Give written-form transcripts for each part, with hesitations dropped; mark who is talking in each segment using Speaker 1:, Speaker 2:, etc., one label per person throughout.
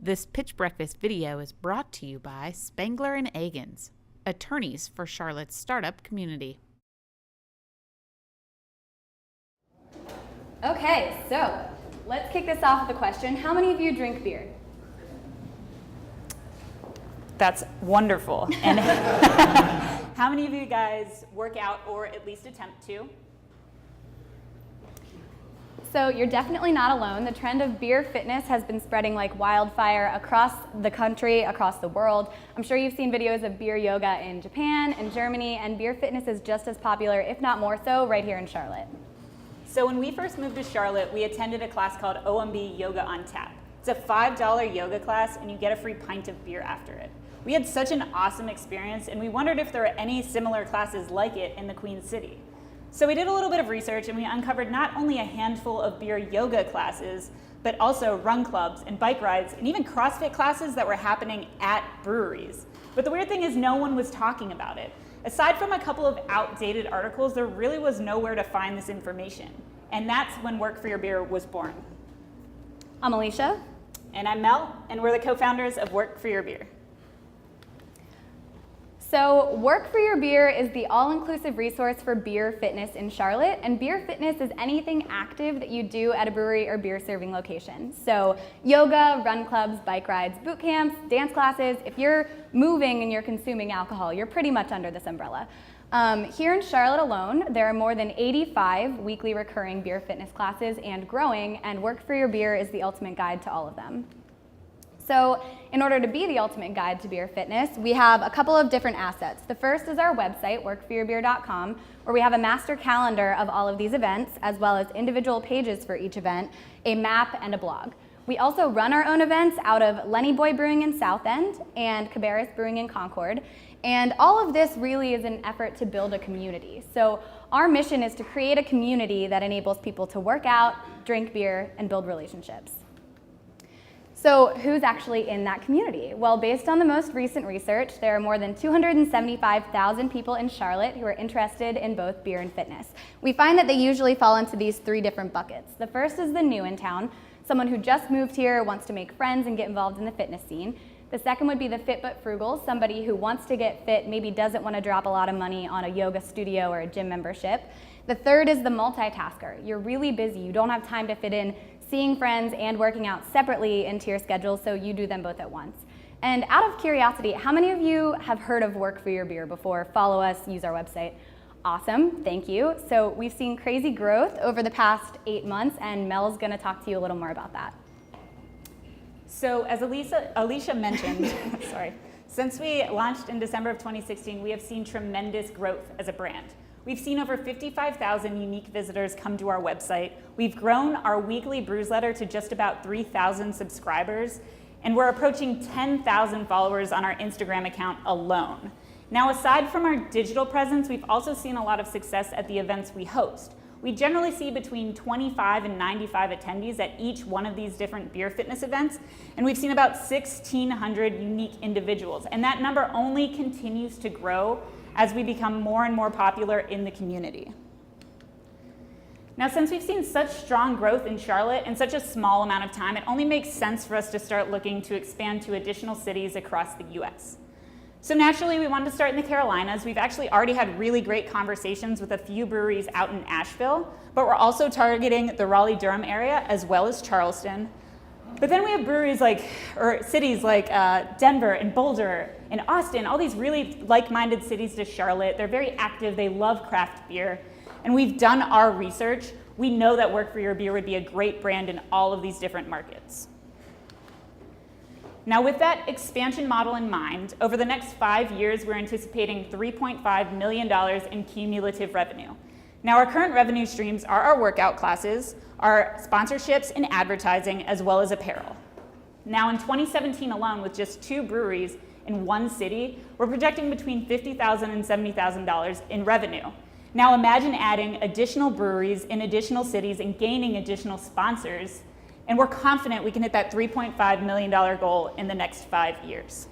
Speaker 1: This Pitch Breakfast video is brought to you by Spangler & Agins, attorneys for Charlotte's startup community.
Speaker 2: Okay, so let's kick this off with a question. How many of you drink beer?
Speaker 3: That's wonderful. And how many of you guys work out or at least attempt to?
Speaker 2: So you're definitely not alone. The trend of beer fitness has been spreading like wildfire across the country, across the world. I'm sure you've seen videos of beer yoga in Japan and Germany, and beer fitness is just as popular, if not more so, right here in Charlotte.
Speaker 3: So when we first moved to Charlotte, we attended a class called OMB Yoga on Tap. It's a $5 yoga class, and you get a free pint of beer after it. We had such an awesome experience, and we wondered if there were any similar classes like it in the Queen City. So we did a little bit of research, and we uncovered not only a handful of beer yoga classes, but also run clubs and bike rides, and even CrossFit classes that were happening at breweries. But the weird thing is no one was talking about it. Aside from a couple of outdated articles, there really was nowhere to find this information. And that's when Work for Your Beer was born.
Speaker 2: I'm Alicia.
Speaker 3: And I'm Mel, and we're the co-founders of Work for Your Beer.
Speaker 2: So Work for Your Beer is the all-inclusive resource for beer fitness in Charlotte, and beer fitness is anything active that you do at a brewery or beer serving location. So yoga, run clubs, bike rides, boot camps, dance classes. If you're moving and you're consuming alcohol, you're pretty much under this umbrella. Here in Charlotte alone, there are more than 85 weekly recurring beer fitness classes and growing, and Work for Your Beer is the ultimate guide to all of them. So in order to be the ultimate guide to beer fitness, we have a couple of different assets. The first is our website, workforyourbeer.com, where we have a master calendar of all of these events, as well as individual pages for each event, a map, and a blog. We also run our own events out of Lenny Boy Brewing in South End and Cabarrus Brewing in Concord. And all of this really is an effort to build a community. So our mission is to create a community that enables people to work out, drink beer, and build relationships. So who's actually in that community? Well, based on the most recent research, there are more than 275,000 people in Charlotte who are interested in both beer and fitness. We find that they usually fall into these three different buckets. The first is the new in town, someone who just moved here, wants to make friends and get involved in the fitness scene. The second would be the fit but frugal, somebody who wants to get fit, maybe doesn't want to drop a lot of money on a yoga studio or a gym membership. The third is the multitasker. You're really busy, you don't have time to fit in seeing friends and working out separately into your schedule, so you do them both at once. And out of curiosity, how many of you have heard of Work for Your Beer before? Follow us, use our website. Awesome, thank you. So we've seen crazy growth over the past 8 months, and Mel's gonna talk to you a little more about that.
Speaker 3: So as Alicia mentioned, sorry, since we launched in December of 2016, we have seen tremendous growth as a brand. We've seen over 55,000 unique visitors come to our website. We've grown our weekly brewsletter to just about 3,000 subscribers, and we're approaching 10,000 followers on our Instagram account alone. Now, aside from our digital presence, we've also seen a lot of success at the events we host. We generally see between 25 and 95 attendees at each one of these different beer fitness events, and we've seen about 1,600 unique individuals, and that number only continues to grow as we become more and more popular in the community. Now, since we've seen such strong growth in Charlotte in such a small amount of time, it only makes sense for us to start looking to expand to additional cities across the US. So naturally, we wanted to start in the Carolinas. We've actually already had really great conversations with a few breweries out in Asheville, but we're also targeting the Raleigh-Durham area as well as Charleston. But then we have breweries or cities like Denver and Boulder and Austin, all these really like-minded cities to Charlotte. They're very active, they love craft beer. And we've done our research. We know that Work for Your Beer would be a great brand in all of these different markets. Now with that expansion model in mind, over the next 5 years, we're anticipating $3.5 million in cumulative revenue. Now our current revenue streams are our workout classes, our sponsorships and advertising, as well as apparel. Now in 2017 alone, with just 2 breweries in one city, we're projecting between $50,000 and $70,000 in revenue. Now imagine adding additional breweries in additional cities and gaining additional sponsors, and we're confident we can hit that $3.5 million goal in the next 5 years.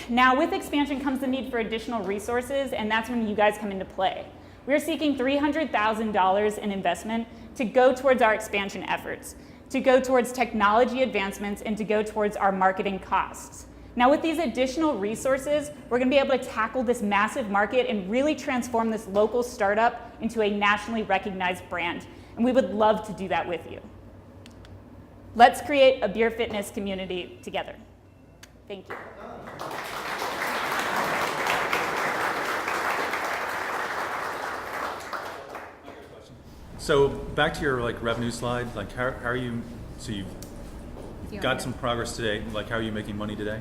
Speaker 3: Now with expansion comes the need for additional resources, and that's when you guys come into play. We're seeking $300,000 in investment to go towards our expansion efforts. to go towards technology advancements, and to go towards our marketing costs. Now with these additional resources, we're going to be able to tackle this massive market and really transform this local startup into a nationally recognized brand. And we would love to do that with you. Let's create a beer fitness community together. Thank you.
Speaker 4: So back to your revenue slide, how are you, so you've got some progress today, how are you making money today?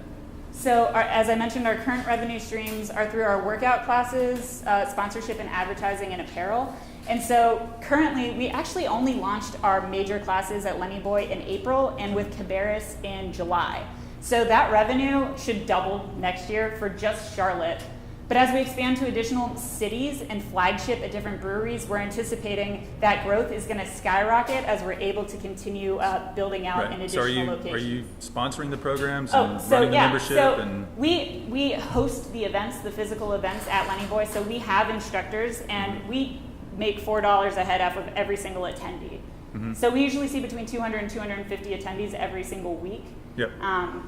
Speaker 3: So as I mentioned, our current revenue streams are through our workout classes, sponsorship and advertising and apparel. And so currently, we actually only launched our major classes at Lenny Boy in April and with Cabarrus in July. So that revenue should double next year for just Charlotte. But as we expand to additional cities and flagship at different breweries, we're anticipating that growth is going to skyrocket as we're able to continue building out in additional locations.
Speaker 4: Are you sponsoring the programs and running the membership?
Speaker 3: So we host the events, the physical events at Lenny Boy. So we have instructors, and we make $4 a head off of every single attendee. Mm-hmm. So we usually see between 200 and 250 attendees every single week.
Speaker 4: Yep.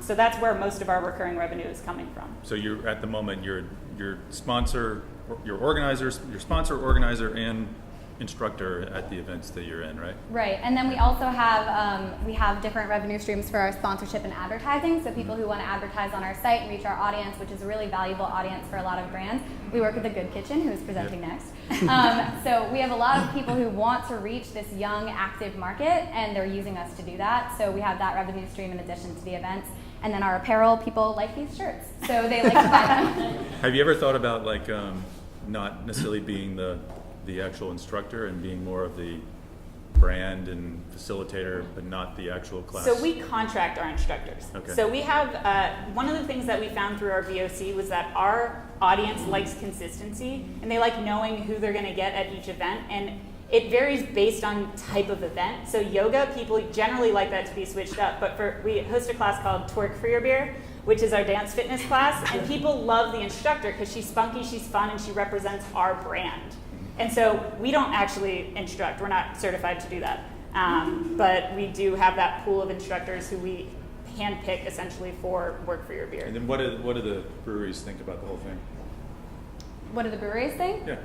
Speaker 3: So that's where most of our recurring revenue is coming from.
Speaker 4: So you're at the moment your sponsor, your sponsor, organizer, and instructor at the events that you're in, right?
Speaker 2: Right, and then we also have different revenue streams for our sponsorship and advertising. So people who want to advertise on our site and reach our audience, which is a really valuable audience for a lot of brands. We work with The Good Kitchen, who's presenting next. So we have a lot of people who want to reach this young, active market, and they're using us to do that. So we have that revenue stream in addition to the events. And then our apparel, people like these shirts, so they like to buy them.
Speaker 4: Have you ever thought about not necessarily being the actual instructor and being more of the brand and facilitator, but not the actual class?
Speaker 3: So we contract our instructors.
Speaker 4: Okay.
Speaker 3: So we have, one of the things that we found through our VOC was that our audience likes consistency, and they like knowing who they're gonna get at each event, and it varies based on type of event. So yoga, people generally like that to be switched up, but we host a class called Twerk for Your Beer, which is our dance fitness class, and people love the instructor because she's spunky, she's fun, and she represents our brand. And so we don't actually instruct, we're not certified to do that. But we do have that pool of instructors who we handpick essentially for Work for Your Beer.
Speaker 4: And then what do the breweries think about the whole thing?
Speaker 2: What do the breweries think?
Speaker 4: Yeah.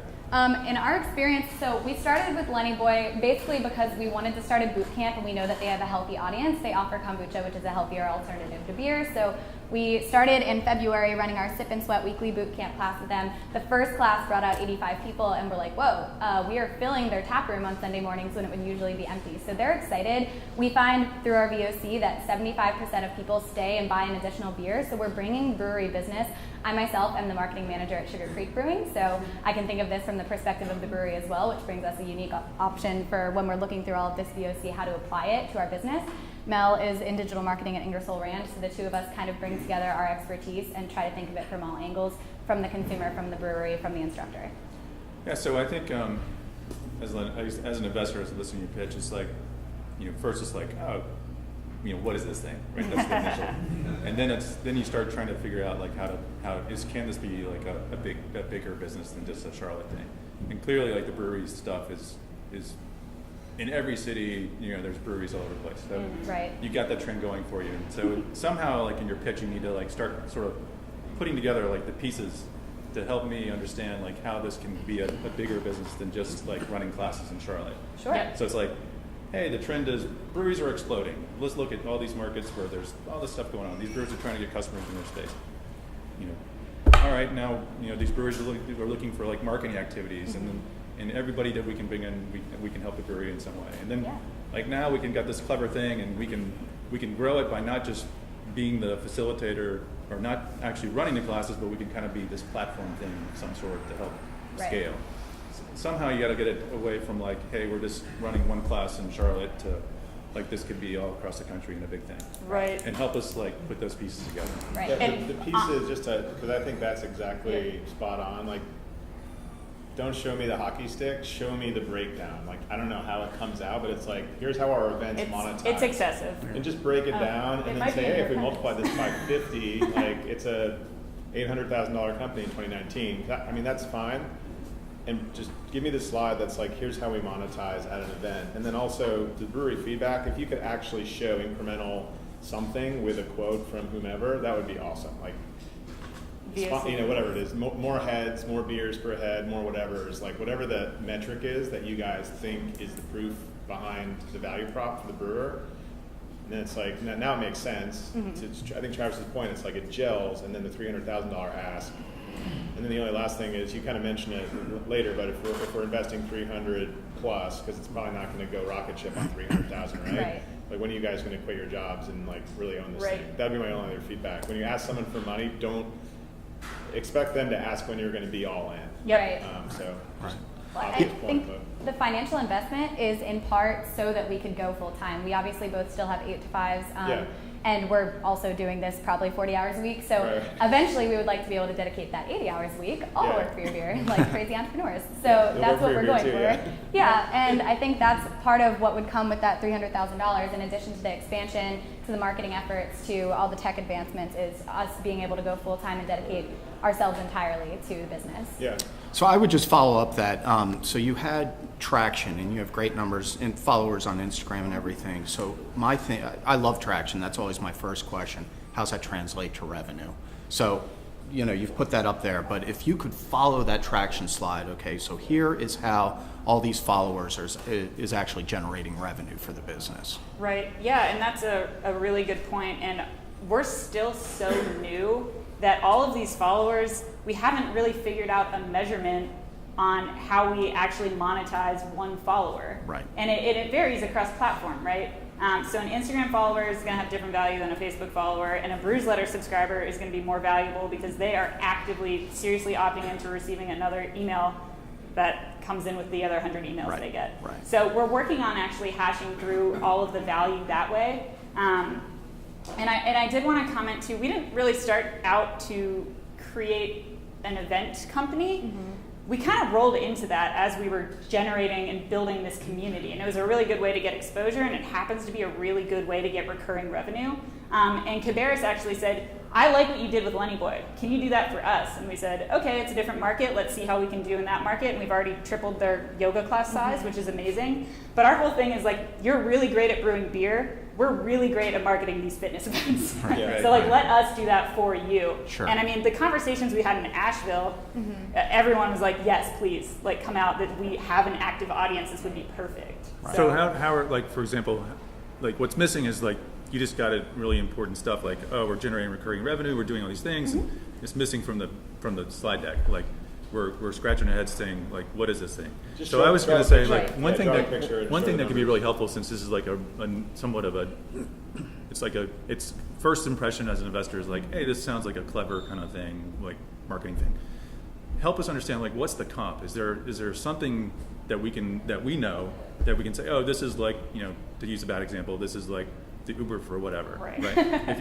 Speaker 2: In our experience, so we started with Lenny Boy basically because we wanted to start a boot camp, and we know that they have a healthy audience. They offer kombucha, which is a healthier alternative to beer. So we started in February running our Sip and Sweat weekly boot camp class with them. The first class brought out 85 people, and we're like, whoa, we are filling their tap room on Sunday mornings when it would usually be empty. So they're excited. We find through our VOC that 75% of people stay and buy an additional beer. So we're bringing brewery business. I myself am the marketing manager at Sugar Creek Brewing, so I can think of this from the perspective of the brewery as well, which brings us a unique option for when we're looking through all of this VOC, how to apply it to our business. Mel is in digital marketing at Ingersoll Rand, so the two of us kind of bring together our expertise and try to think of it from all angles, from the consumer, from the brewery, from the instructor.
Speaker 4: Yeah, so I think as an investor, as listening to your pitch, it's first it's oh, what is this thing, right? That's the initial, and then you start trying to figure out can this be a bigger business than just a Charlotte thing? And clearly, the brewery stuff is in every city. There's breweries all over the place. So
Speaker 2: right.
Speaker 4: You got that trend going for you. And so somehow, in your pitch, you need to start sort of putting together the pieces to help me understand how this can be a bigger business than just running classes in Charlotte.
Speaker 2: Sure.
Speaker 3: Yeah.
Speaker 4: So it's hey, the trend is breweries are exploding. Let's look at all these markets where there's all this stuff going on. These breweries are trying to get customers in their space. All right, now these breweries are looking for marketing activities, mm-hmm. and everybody that we can bring in, we can help the brewery in some way. And then now we can get this clever thing, and we can grow it by not just being the facilitator or not actually running the classes, but we can kind of be this platform thing of some sort to help scale. Somehow you got to get it away from hey, we're just running one class in Charlotte to this could be all across the country and a big thing.
Speaker 3: Right.
Speaker 4: And help us put those pieces together.
Speaker 2: Right.
Speaker 5: Yeah,
Speaker 3: And
Speaker 5: the pieces, because I think that's exactly spot on. Don't show me the hockey stick, show me the breakdown. I don't know how it comes out, but it's here's how our events monetize.
Speaker 3: It's excessive.
Speaker 5: And just break it down and then say, hey, if we multiply this by 50, it's a $800,000 company in 2019. That's fine. and just give me the slide that's like, here's how we monetize at an event. And then also the brewery feedback, if you could actually show incremental something with a quote from whomever, that would be awesome. Like, whatever it is, more heads, more beers per head, more whatever, is like whatever the metric is that you guys think is the proof behind the value prop for the brewer. And then it's like, now it makes sense. I think Travis's point, it's like it gels, and then the $300,000 ask. And then the only last thing is, you kind of mentioned it later, but if we're investing 300 plus, because it's probably not going to go rocket ship on 300,000, right?
Speaker 2: Right.
Speaker 5: Like, when are you guys going to quit your jobs and like really own this thing? That'd be my only other feedback. When you ask someone for money, don't expect them to ask when you're going to be all in.
Speaker 2: Right. Well, I think the financial investment is in part so that we could go full time. We obviously both still have 8 to 5s, and we're also doing this probably 40 hours a week. So eventually we would like to be able to dedicate that 80 hours a week, all work for your beer, like crazy entrepreneurs. So that's what we're going for. Yeah, and I think that's part of what would come with that $300,000 in addition to the expansion, to the marketing efforts, to all the tech advancements, is us being able to go full time and dedicate ourselves entirely to the business.
Speaker 5: Yeah.
Speaker 6: So I would just follow up that. So you had traction, and you have great numbers and followers on Instagram and everything. So my thing, I love traction. That's always my first question. How's that translate to revenue? So, you've put that up there, but if you could follow that traction slide, okay, so here is how all these followers is actually generating revenue for the business.
Speaker 3: Right, yeah, and that's a really good point. And we're still so new that all of these followers, we haven't really figured out a measurement on how we actually monetize one follower.
Speaker 6: Right.
Speaker 3: And it varies across platform, right? So an Instagram follower is going to have different value than a Facebook follower, and a Brewsletter subscriber is going to be more valuable because they are actively, seriously opting into receiving another email that comes in with the other 100 emails they get.
Speaker 6: Right.
Speaker 3: So we're working on actually hashing through all of the value that way. And I did want to comment too, we didn't really start out to create an event company. We kind of rolled into that as we were generating and building this community. And it was a really good way to get exposure, and it happens to be a really good way to get recurring revenue. And Cabarrus actually said, I like what you did with Lenny Boy. Can you do that for us? And we said, okay, it's a different market. Let's see how we can do in that market. And we've already tripled their yoga class size, which is amazing. But our whole thing is like, you're really great at brewing beer. We're really great at marketing these fitness events. So let us do that for you.
Speaker 6: Sure.
Speaker 3: And I mean, the conversations we had in Asheville, everyone was like, yes, please, like come out, that we have an active audience. This would be perfect.
Speaker 6: Right.
Speaker 4: So how are, like, for example, like what's missing is like, you just got really important stuff like, oh, we're generating recurring revenue, we're doing all these things. It's missing from the slide deck. Like, we're scratching our heads saying, like, what is this thing?
Speaker 5: Just
Speaker 4: so I was going to say, like, one thing that
Speaker 5: could
Speaker 4: could be really helpful, since this is like a somewhat of a, it's first impression as an investor is like, hey, this sounds like a clever kind of thing, like marketing thing. Help us understand, like, what's the comp? Is there something that we know that we can say, oh, this is like, to use a bad example, this is like the Uber for whatever.
Speaker 3: Right.
Speaker 4: If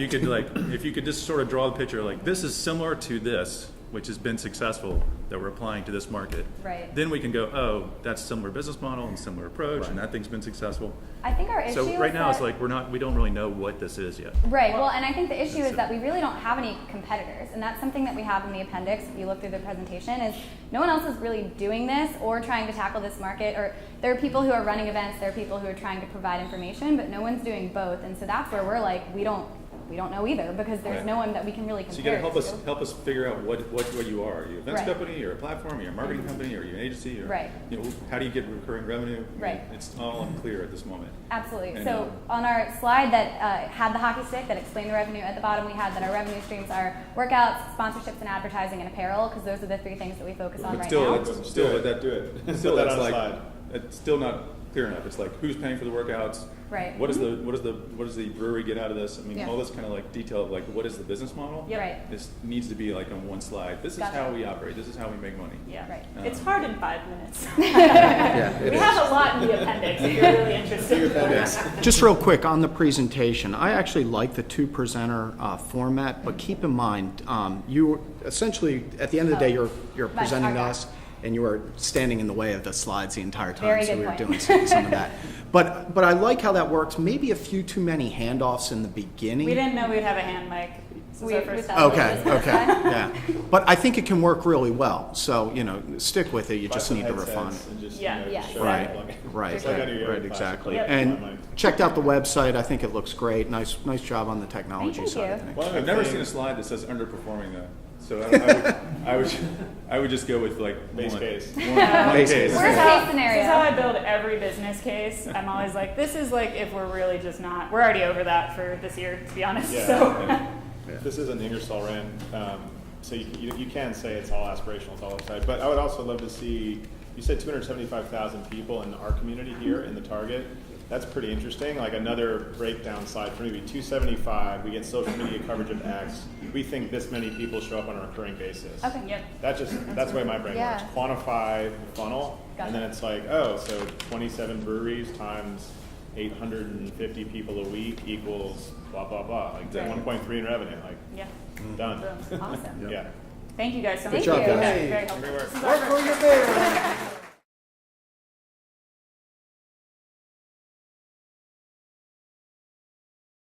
Speaker 4: you could just sort of draw the picture, like, this is similar to this, which has been successful, that we're applying to this market.
Speaker 2: Right.
Speaker 4: Then we can go, oh, that's a similar business model and similar approach, and that thing's been successful.
Speaker 2: I think our issue
Speaker 4: So right
Speaker 2: is
Speaker 4: now
Speaker 2: that,
Speaker 4: it's like we don't really know what this is yet.
Speaker 2: Right, well, and I think the issue is that we really don't have any competitors, and that's something that we have in the appendix, if you look through the presentation, is no one else is really doing this or trying to tackle this market, or there are people who are running events, there are people who are trying to provide information, but no one's doing both, and so that's where we're like, we don't know either, because there's no one that we can really
Speaker 4: So you
Speaker 2: compare
Speaker 4: got to
Speaker 2: to.
Speaker 4: help us figure out what you are. Are you an events company, or a platform, or you a marketing company, or you an agency, or how do you get recurring revenue?
Speaker 2: Right.
Speaker 4: It's all unclear at this moment.
Speaker 2: Absolutely.
Speaker 4: And,
Speaker 2: so on our slide that had the hockey stick that explained the revenue, at the bottom we had that our revenue streams are workouts, sponsorships, and advertising and apparel, because those are the 3 things that we focus on right now.
Speaker 4: It's still that's like
Speaker 5: slide.
Speaker 4: It's still not clear enough. It's like, who's paying for the workouts?
Speaker 2: Right.
Speaker 4: What does the brewery get out of this? I mean, all this kind of like detail of like, what is the business model?
Speaker 3: Yep.
Speaker 2: Right.
Speaker 4: This needs to be like on one slide. This is how we operate. This is how we make money.
Speaker 3: Yeah.
Speaker 2: Right.
Speaker 3: It's hard in 5 minutes.
Speaker 6: Yeah,
Speaker 3: We have a lot in the appendix if you're really interested.
Speaker 6: Just real quick on the presentation, I actually like the 2-presenter format, but keep in mind, you essentially, at the end of the day, you're presenting to us, and you were standing in the way of the slides the entire time,
Speaker 2: Very
Speaker 6: so
Speaker 2: good
Speaker 6: we were
Speaker 2: point.
Speaker 6: doing some of that. But I like how that works. Maybe a few too many handoffs in the beginning.
Speaker 3: We didn't know we'd have a hand mic. This is our first
Speaker 2: with
Speaker 3: time.
Speaker 2: that
Speaker 6: Okay,
Speaker 2: business
Speaker 6: okay,
Speaker 2: guy.
Speaker 6: yeah. But I think it can work really well, so, stick with it, you
Speaker 5: Buy
Speaker 6: just
Speaker 5: some
Speaker 6: need to refine
Speaker 5: headsets
Speaker 6: it.
Speaker 5: and just,
Speaker 3: Yeah.
Speaker 2: Yeah,
Speaker 5: show
Speaker 6: Right,
Speaker 5: it, like-
Speaker 6: right,
Speaker 5: Just like I do your
Speaker 6: right,
Speaker 5: other classes.
Speaker 6: exactly.
Speaker 3: Yep.
Speaker 6: And checked out the website, I think it looks great, nice job on the technology
Speaker 2: Thank
Speaker 6: side of
Speaker 2: you.
Speaker 6: things.
Speaker 5: One of the
Speaker 4: I've never
Speaker 5: things-
Speaker 4: seen a slide that says underperforming though. So I would just go with like
Speaker 5: Base
Speaker 4: one-
Speaker 5: case.
Speaker 4: One
Speaker 6: Base
Speaker 4: case.
Speaker 6: case.
Speaker 2: Worst case scenario.
Speaker 3: This is how I build every business case. I'm always like, this is like if we're really just not, we're already over that for this year, to be honest.
Speaker 5: Yeah.
Speaker 3: So,
Speaker 5: This is an Ingersoll Rand, so you can say it's all aspirational, it's all upside. But I would also love to see, you said 275,000 people in our community here in the target. That's pretty interesting. Like another breakdown slide for me would be 275, we get social media coverage of X. We think this many people show up on a recurring basis.
Speaker 2: Okay.
Speaker 3: yep.
Speaker 5: That's the way my brain
Speaker 2: Yeah.
Speaker 5: works. Quantify the funnel,
Speaker 2: Gotcha.
Speaker 5: and then it's like, oh, so 27 breweries times 850 people a week equals blah, blah, blah. Like
Speaker 3: Right.
Speaker 5: 1.3 in revenue, like
Speaker 3: Yeah.
Speaker 5: done.
Speaker 3: Boom.
Speaker 2: Awesome.
Speaker 5: Yeah.
Speaker 3: Thank you guys so
Speaker 2: Thank
Speaker 3: much.
Speaker 2: you.
Speaker 3: Yeah,
Speaker 6: guys.
Speaker 3: very helpful.
Speaker 5: Great work.
Speaker 3: This is our first-